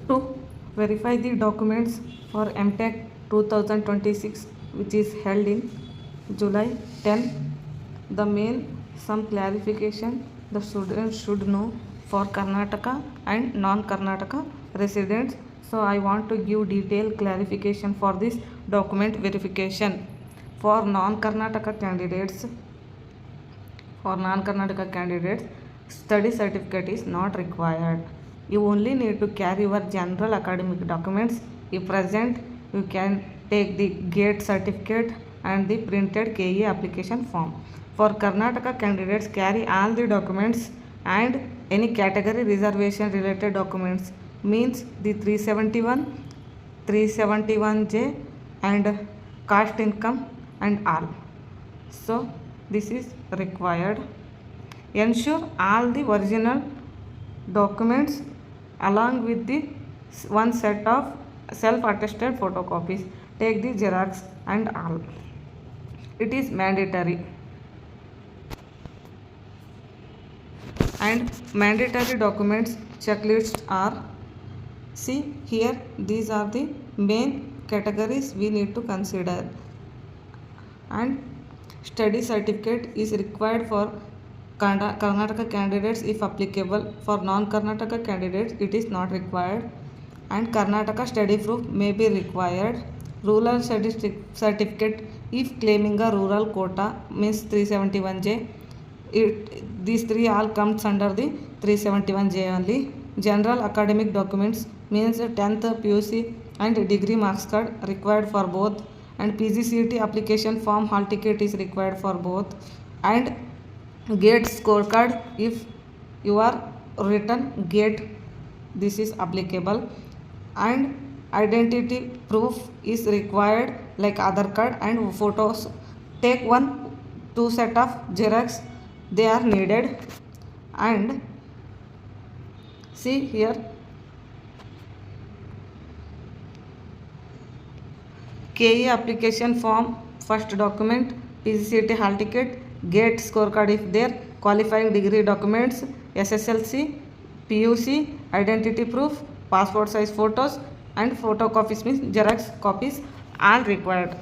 To verify the documents for MTech 2026, which is held in July 10, the main some clarification the students should know for Karnataka and non-Karnataka residents. So I want to give detailed clarification for this document verification. For non-Karnataka candidates, study certificate is not required. You only need to carry your general academic documents. If present, you can take the GATE certificate and the printed KE application form. For Karnataka candidates, carry all the documents and any category reservation related documents, means the 371, 371J and caste income and all. So this is required. Ensure all the original documents along with the one set of self-attested photocopies. Take the xerox and all. It is mandatory. And mandatory documents checklists are, see here, these are the main categories we need to consider. And study certificate is required for Karnataka candidates if applicable. For non-Karnataka candidates it is not required. And Karnataka study proof may be required. Rural certificate if claiming a rural quota, means 371J. These three all comes under the 371J only. General academic documents means 10th PUC and degree marks card required for both. And PGCET application form hall ticket is required for both. And GATE scorecard if you are written GATE, this is applicable. And identity proof is required like Aadhaar card and photos. Take 2 set of xerox, they are needed. And see here, KE application form, first document, PGCET hall ticket, GATE scorecard if there, qualifying degree documents, SSLC, PUC, identity proof, passport size photos and photocopies, means xerox copies, all required.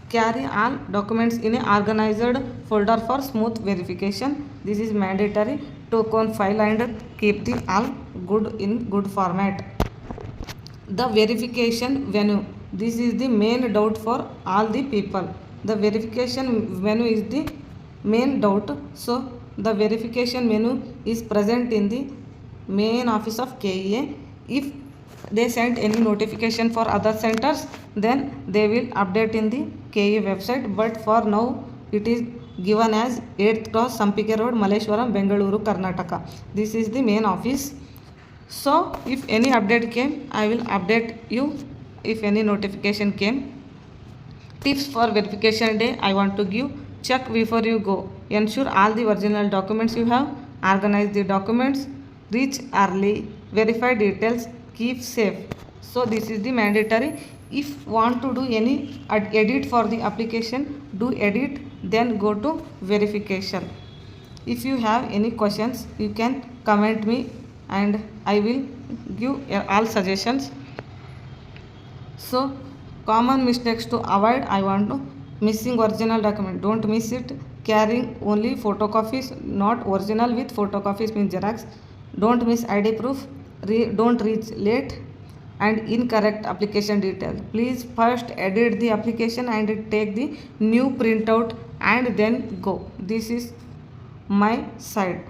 Carry all documents in a organized folder for smooth verification. This is mandatory to file and keep the all good in good format. The verification venue, this is the main doubt for all the people. The verification venue is the main doubt. So the verification menu is present in the main office of KEA. If they send any notification for other centers, then they will update in the KEA website. But for now it is given as 8th Cross, Sampike Road, Malleshwaram, Bengaluru, Karnataka. This is the main office. So if any update came, I will update you if any notification came. Tips for verification day I want to give. Check before you go. Ensure all the original documents you have. Organize the documents. Reach early. Verify details. Keep safe. So this is the mandatory. If want to do any edit for the application, do edit, then go to verification. If you have any questions, you can comment me and I will give all suggestions. So common mistakes to avoid, I want to missing original document, don't miss it. Carrying only photocopies, not original with photocopies, means xerox. Don't miss ID proof. Don't reach late. And incorrect application details. Please first edit the application and take the new printout and then go. This is my side.